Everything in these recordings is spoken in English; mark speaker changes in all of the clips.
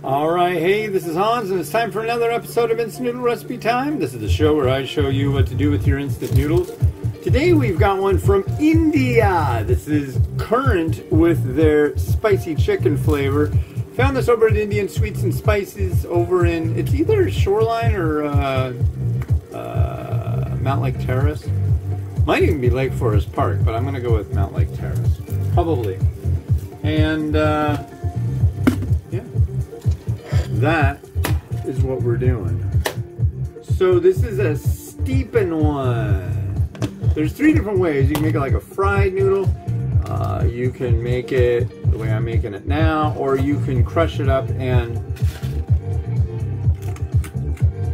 Speaker 1: Alright, hey, this is Hans, and it's time for another episode of Instant Noodle Recipe Time. This is the show where I show you what to do with your instant noodles. Today we've got one from India. This is current with their spicy chicken flavor. Found this over at Indian Sweets and Spices over in, it's either Shoreline or Mount Lake Terrace. Might even be Lake Forest Park, but I'm going to go with Mount Lake Terrace. Probably. And, yeah. That is what we're doing. So this is a steepin' one. There's three different ways. You can make it like a fried noodle. You can make it the way I'm making it now, or you can crush it up and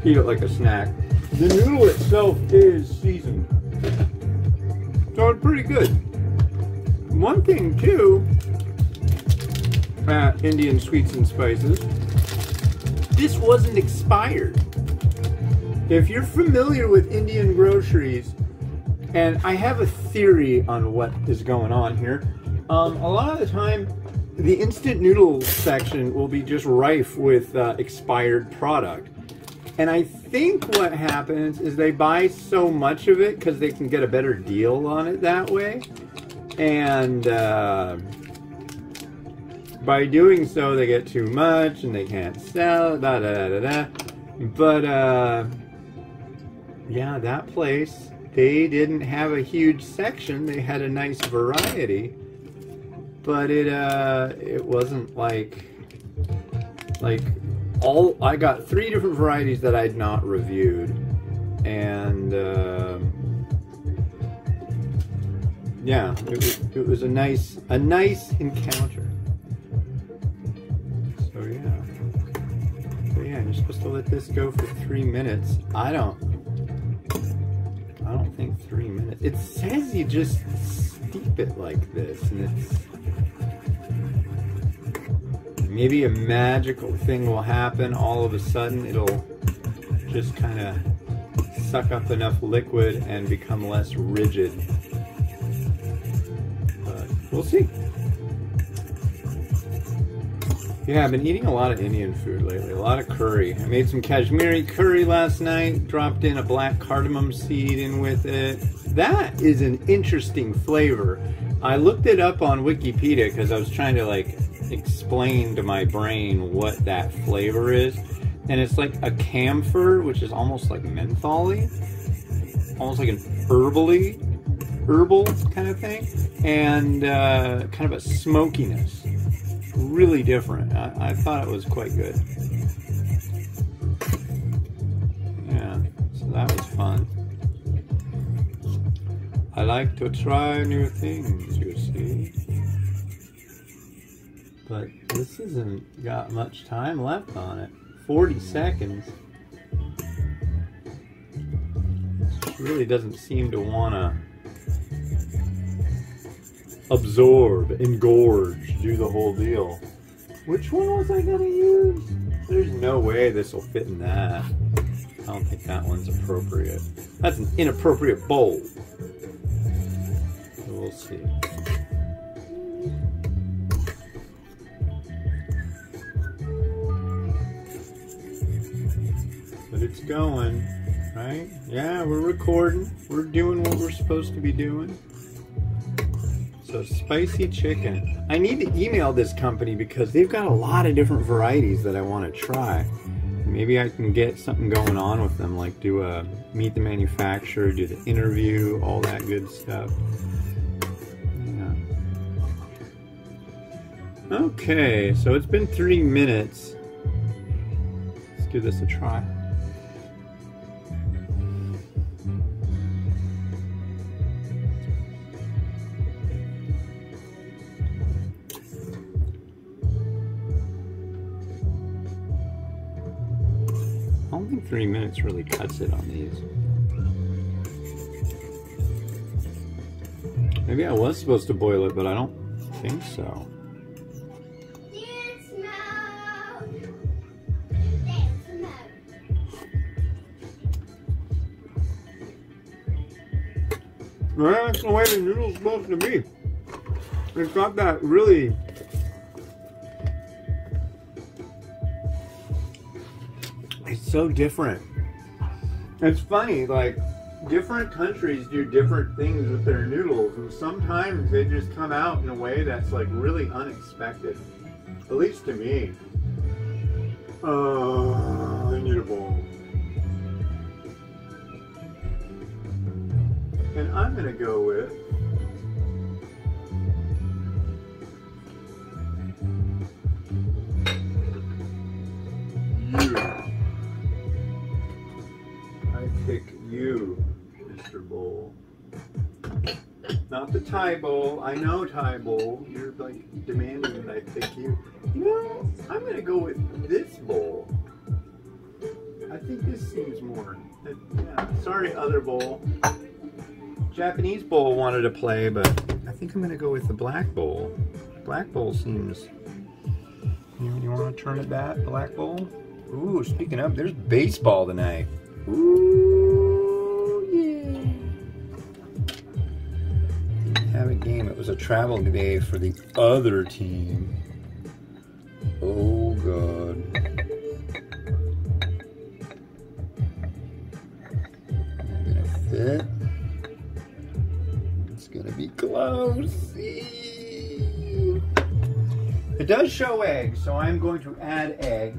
Speaker 1: eat it like a snack. The noodle itself is seasoned, so it's pretty good. One thing too, at Indian Sweets and Spices, this wasn't expired. If you're familiar with Indian groceries, and I have a theory on what is going on here, a lot of the time the instant noodle section will be just rife with expired product. And I think what happens is they buy so much of it because they can get a better deal on it that way. And by doing so, they get too much and they can't sell, da da da da da. But yeah, that place, they didn't have a huge section. They had a nice variety, but it wasn't like all. I got 3 different varieties that I'd not reviewed, and yeah, it was a nice encounter. So yeah, you're supposed to let this go for 3 minutes. I don't think 3 minutes. It says you just steep it like this, and it's maybe a magical thing will happen. All of a sudden, it'll just kind of suck up enough liquid and become less rigid. But we'll see. Yeah, I've been eating a lot of Indian food lately, a lot of curry. I made some Kashmiri curry last night, dropped in a black cardamom seed in with it. That is an interesting flavor. I looked it up on Wikipedia because I was trying to like explain to my brain what that flavor is. And it's like a camphor, which is almost like menthol-y, almost like an herbal kind of thing, and kind of a smokiness. Really different. I thought it was quite good. Yeah, so that was fun. I like to try new things, you see. But this hasn't got much time left on it. 40 seconds. It really doesn't seem to want to absorb, engorge, do the whole deal. Which one was I gonna use? There's no way this will fit in that. I don't think that one's appropriate. That's an inappropriate bowl. So we'll see. But it's going, right? Yeah, we're recording. We're doing what we're supposed to be doing. So spicy chicken. I need to email this company because they've got a lot of different varieties that I want to try. Maybe I can get something going on with them, like do a meet the manufacturer, do the interview, all that good stuff. Yeah. Okay, so it's been 3 minutes. Let's give this a try. I don't think 3 minutes really cuts it on these. Maybe I was supposed to boil it, but I don't think so. Well, that's the way the noodle's supposed to be. It's got that really... It's so different. It's funny, like, different countries do different things with their noodles, and sometimes they just come out in a way that's like really unexpected. At least to me. I need a bowl. And I'm gonna go with you. I pick you, Mr. Bowl. Not the Thai bowl. I know Thai bowl. You're like demanding that I pick you. You know, I'm gonna go with this bowl. I think this seems more. Yeah. Sorry, other bowl. Japanese bowl wanted to play, but I think I'm gonna go with the black bowl. Black bowl seems. You want to turn it back, black bowl? Ooh, speaking of, there's baseball tonight. Ooh, yeah. Didn't have a game. It was a travel day for the other team. Oh, God. Not gonna fit. It's gonna be close. It does show egg, so I'm going to add egg,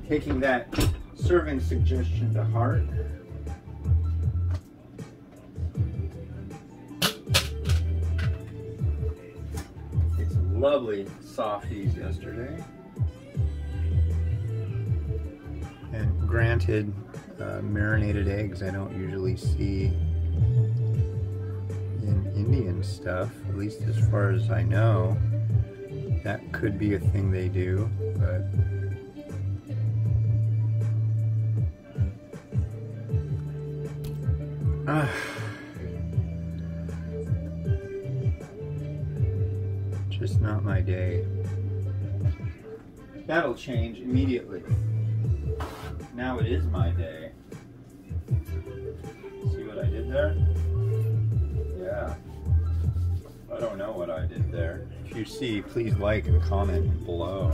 Speaker 1: taking that serving suggestion to heart. It's lovely softies yesterday. And granted, marinated eggs I don't usually see in Indian stuff, at least as far as I know. That could be a thing they do, but just not my day. That'll change immediately. Now it is my day. See what I did there? Yeah. I don't know what I did there. If you see, please like and comment below.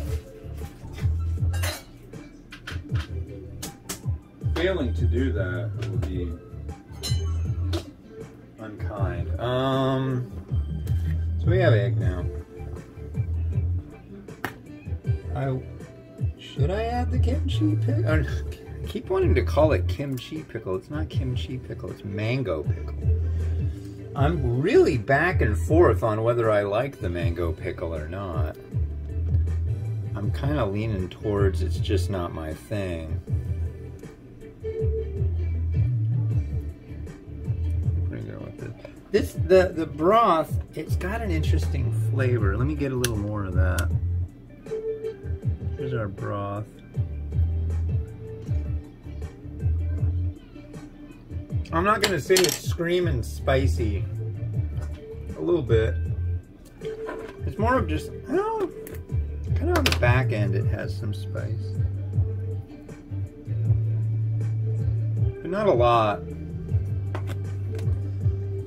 Speaker 1: Failing to do that will be unkind. So we have egg now. Should I add the kimchi pickle? I keep wanting to call it kimchi pickle. It's not kimchi pickle, it's mango pickle. I'm really back and forth on whether I like the mango pickle or not. I'm kind of leaning towards it's just not my thing. I'm gonna go with this. The broth, it's got an interesting flavor. Let me get a little more of that. Here's our broth. I'm not gonna say it's screaming spicy. A little bit. It's more of just, I don't know, kind of on the back end it has some spice. But not a lot.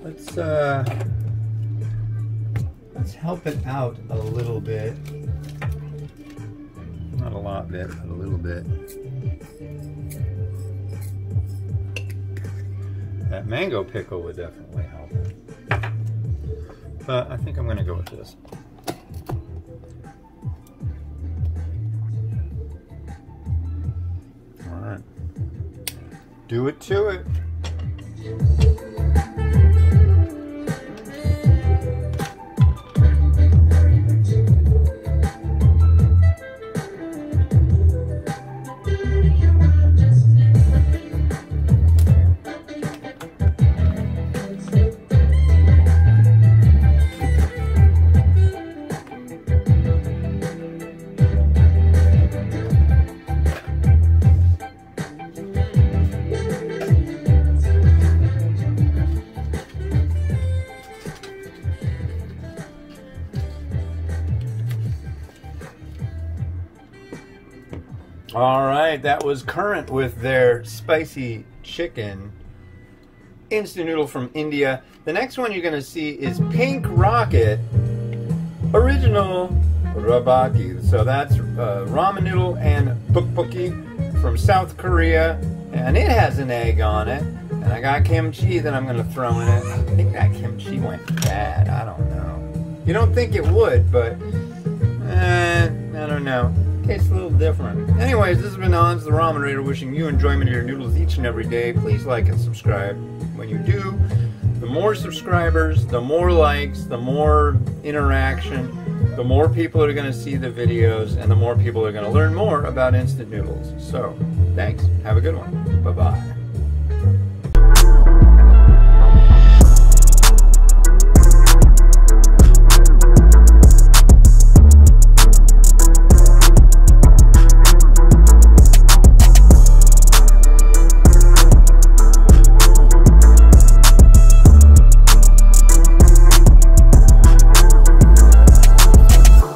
Speaker 1: Let's help it out a little bit. Not a lot bit, but a little bit. That mango pickle would definitely help. But I think I'm going to go with this. All right. Do it to it. All right, that was Current with their spicy chicken. instant noodle from India. The next one you're going to see is Pink Rocket Original Rabaki. So that's ramen noodle and tteokbokki from South Korea, and it has an egg on it. And I got kimchi that I'm going to throw in it. I think that kimchi went bad. I don't know. You don't think it would, but I don't know. Tastes a little different. Anyways, this has been Hans the Ramen Raider, wishing you enjoyment of your noodles each and every day. Please like and subscribe. When you do, the more subscribers, the more likes, the more interaction, the more people are going to see the videos, and the more people are going to learn more about instant noodles. So, thanks. Have a good one. Bye-bye.